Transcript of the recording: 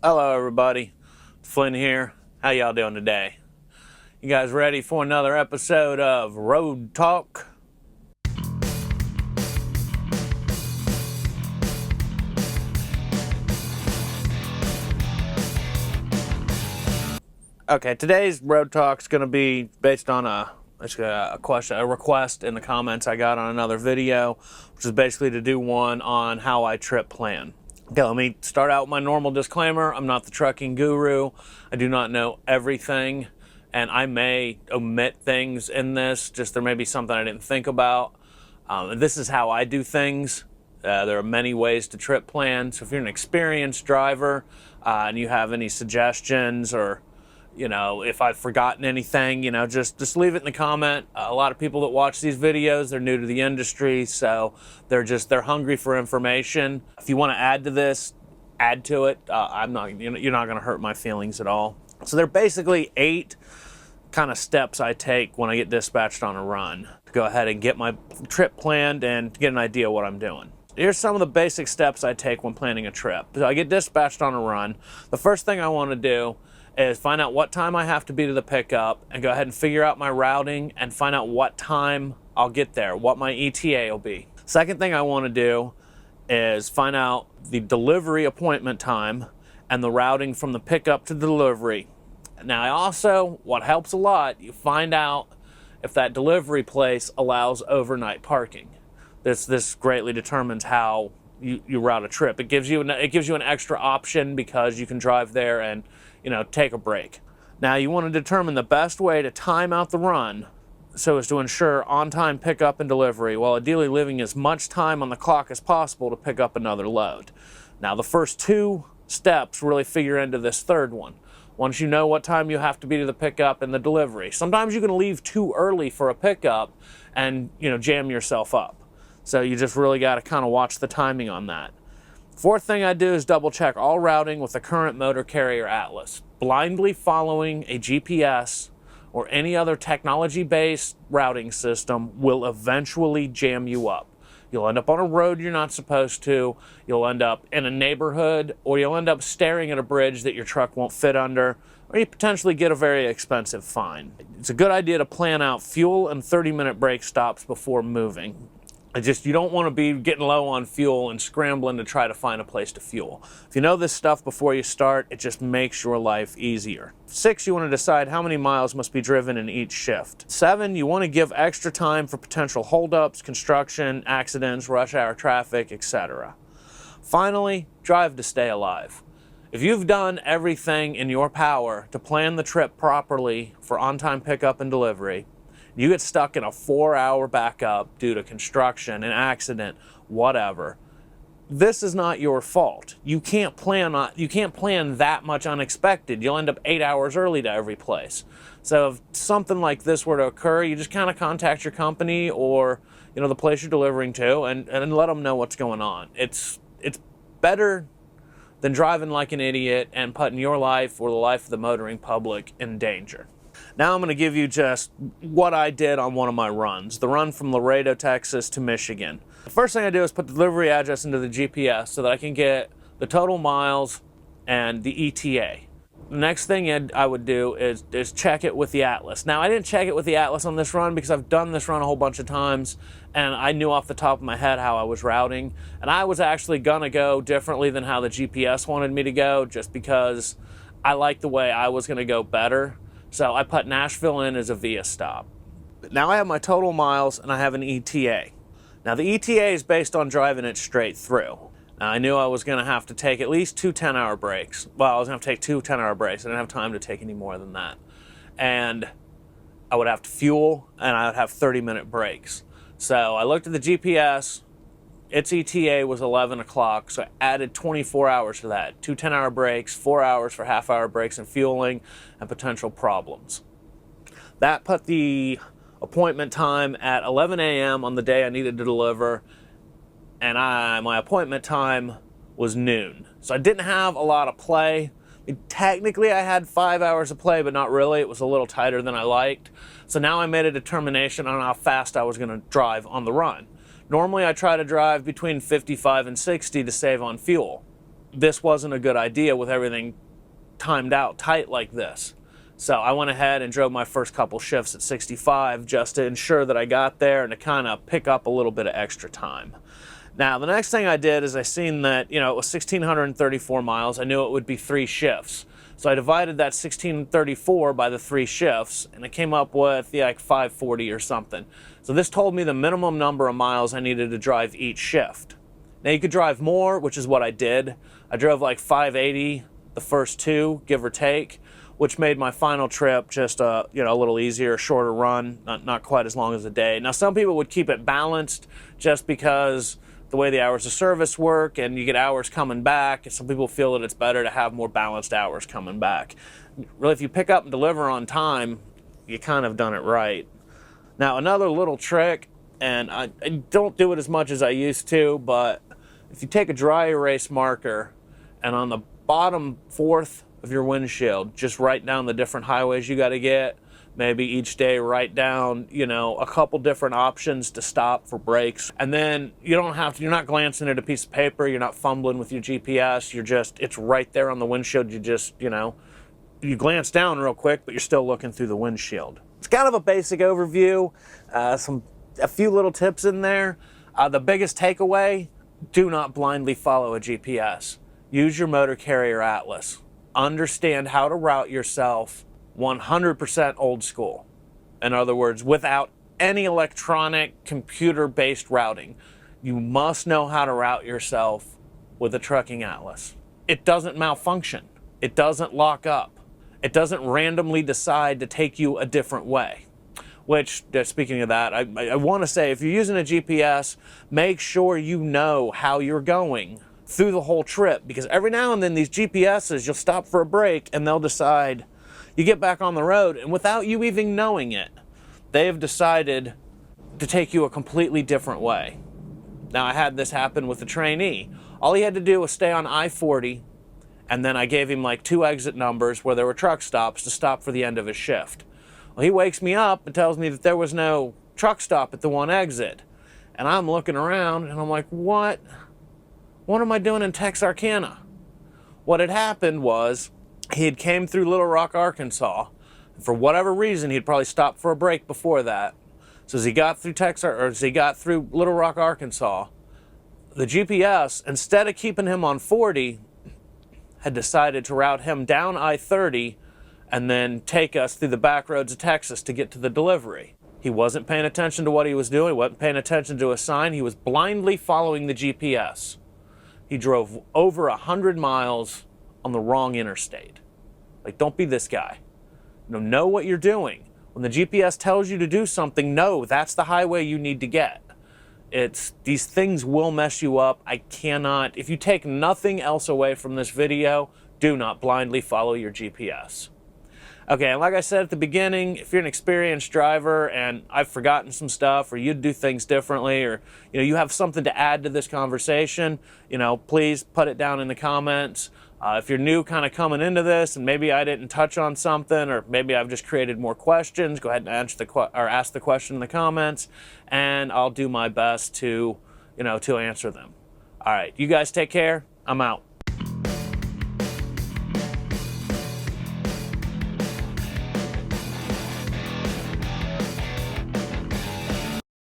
Hello everybody, Flynn here. How y'all doing today? You guys ready for another episode of Road Talk? Okay, today's Road Talk is going to be based on a request in the comments I got on another video, which is basically to do one on how I trip plan. Okay, let me start out with my normal disclaimer. I'm not the trucking guru. I do not know everything, and I may omit things in this. Just there may be something I didn't think about. This is how I do things. There are many ways to trip plan. So if you're an experienced driver and you have any suggestions, or if I've forgotten anything, just leave it in the comment. A lot of people that watch these videos, they're new to the industry, so they're hungry for information. If you want to add to this, add to it. You're not going to hurt my feelings at all. So there are basically 8 kind of steps I take when I get dispatched on a run to go ahead and get my trip planned and to get an idea of what I'm doing. Here's some of the basic steps I take when planning a trip. So I get dispatched on a run. The first thing I want to do is find out what time I have to be to the pickup and go ahead and figure out my routing and find out what time I'll get there, what my ETA will be. Second thing I want to do is find out the delivery appointment time and the routing from the pickup to delivery. Now what helps a lot, you find out if that delivery place allows overnight parking. This greatly determines how you route a trip. It gives you an extra option because you can drive there and take a break. Now you want to determine the best way to time out the run so as to ensure on-time pickup and delivery, while ideally leaving as much time on the clock as possible to pick up another load. Now the first 2 steps really figure into this third one. Once you know what time you have to be to the pickup and the delivery. Sometimes you can leave too early for a pickup and jam yourself up. So you just really got to kind of watch the timing on that. Fourth thing I do is double check all routing with the current motor carrier atlas. Blindly following a GPS or any other technology-based routing system will eventually jam you up. You'll end up on a road you're not supposed to, you'll end up in a neighborhood, or you'll end up staring at a bridge that your truck won't fit under, or you potentially get a very expensive fine. It's a good idea to plan out fuel and 30-minute break stops before moving. You don't want to be getting low on fuel and scrambling to try to find a place to fuel. If you know this stuff before you start, it just makes your life easier. 6, you want to decide how many miles must be driven in each shift. 7, you want to give extra time for potential holdups, construction, accidents, rush hour traffic, etc. Finally, drive to stay alive. If you've done everything in your power to plan the trip properly for on-time pickup and delivery, you get stuck in a 4-hour backup due to construction, an accident, whatever. This is not your fault. You can't plan that much unexpected. You'll end up 8 hours early to every place. So if something like this were to occur, you just kind of contact your company or the place you're delivering to and let them know what's going on. It's better than driving like an idiot and putting your life or the life of the motoring public in danger. Now I'm going to give you just what I did on one of my runs, the run from Laredo, Texas to Michigan. The first thing I do is put the delivery address into the GPS so that I can get the total miles and the ETA. The next thing I would do is check it with the atlas. Now I didn't check it with the atlas on this run because I've done this run a whole bunch of times and I knew off the top of my head how I was routing. And I was actually going to go differently than how the GPS wanted me to go, just because I liked the way I was going to go better. So I put Nashville in as a via stop. Now I have my total miles and I have an ETA. Now the ETA is based on driving it straight through. Now I knew I was going to have to take at least 2 10-hour breaks. Well, I was going to have to take 2 10-hour breaks. I didn't have time to take any more than that. And I would have to fuel and I would have 30-minute breaks. So I looked at the GPS. Its ETA was 11 o'clock, so I added 24 hours to that. 2 10-hour breaks, 4 hours for half-hour breaks and fueling, and potential problems. That put the appointment time at 11 a.m. on the day I needed to deliver, and my appointment time was noon. So I didn't have a lot of play. Technically, I had 5 hours of play, but not really. It was a little tighter than I liked. So now I made a determination on how fast I was going to drive on the run. Normally, I try to drive between 55 and 60 to save on fuel. this wasn't a good idea with everything timed out tight like this. So I went ahead and drove my first couple shifts at 65 just to ensure that I got there and to kind of pick up a little bit of extra time. Now, the next thing I did is I seen that, it was 1,634 miles. I knew it would be 3 shifts. So I divided that 1,634 by the 3 shifts, and it came up with like 540 or something. So this told me the minimum number of miles I needed to drive each shift. Now, you could drive more, which is what I did. I drove like 580 the first 2, give or take, which made my final trip just a little easier, shorter run, not quite as long as a day. Now, some people would keep it balanced just because the way the hours of service work and you get hours coming back. Some people feel that it's better to have more balanced hours coming back. Really, if you pick up and deliver on time, you kind of done it right. Now, another little trick, and I don't do it as much as I used to, but if you take a dry erase marker and on the bottom 4th of your windshield, just write down the different highways you got to get. Maybe each day write down, a couple different options to stop for brakes. And then you're not glancing at a piece of paper, you're not fumbling with your GPS, it's right there on the windshield. You glance down real quick, but you're still looking through the windshield. It's kind of a basic overview, a few little tips in there. The biggest takeaway, do not blindly follow a GPS. Use your motor carrier atlas. Understand how to route yourself 100% old school. In other words, without any electronic computer-based routing. You must know how to route yourself with a trucking atlas. It doesn't malfunction. It doesn't lock up. It doesn't randomly decide to take you a different way. Which, speaking of that, I want to say if you're using a GPS, make sure you know how you're going through the whole trip, because every now and then these GPSs, you'll stop for a break and they'll decide, you get back on the road, and without you even knowing it, they have decided to take you a completely different way. Now, I had this happen with a trainee. All he had to do was stay on I-40, and then I gave him like 2 exit numbers where there were truck stops to stop for the end of his shift. Well, he wakes me up and tells me that there was no truck stop at the one exit. And I'm looking around, and I'm like, what? What am I doing in Texarkana? What had happened was, he had came through Little Rock, Arkansas. For whatever reason, he'd probably stopped for a break before that. So as he got through Little Rock, Arkansas, the GPS, instead of keeping him on 40, had decided to route him down I-30 and then take us through the back roads of Texas to get to the delivery. He wasn't paying attention to what he was doing. He wasn't paying attention to a sign. He was blindly following the GPS. He drove over 100 miles on the wrong interstate. Like, don't be this guy. Know what you're doing. When the GPS tells you to do something, no, that's the highway you need to get. These things will mess you up. If you take nothing else away from this video, do not blindly follow your GPS. Okay, and like I said at the beginning, if you're an experienced driver and I've forgotten some stuff, or you'd do things differently, or you have something to add to this conversation, please put it down in the comments. If you're new kind of coming into this and maybe I didn't touch on something, or maybe I've just created more questions, go ahead and ask the question in the comments, and I'll do my best to answer them. All right, you guys take care. I'm out.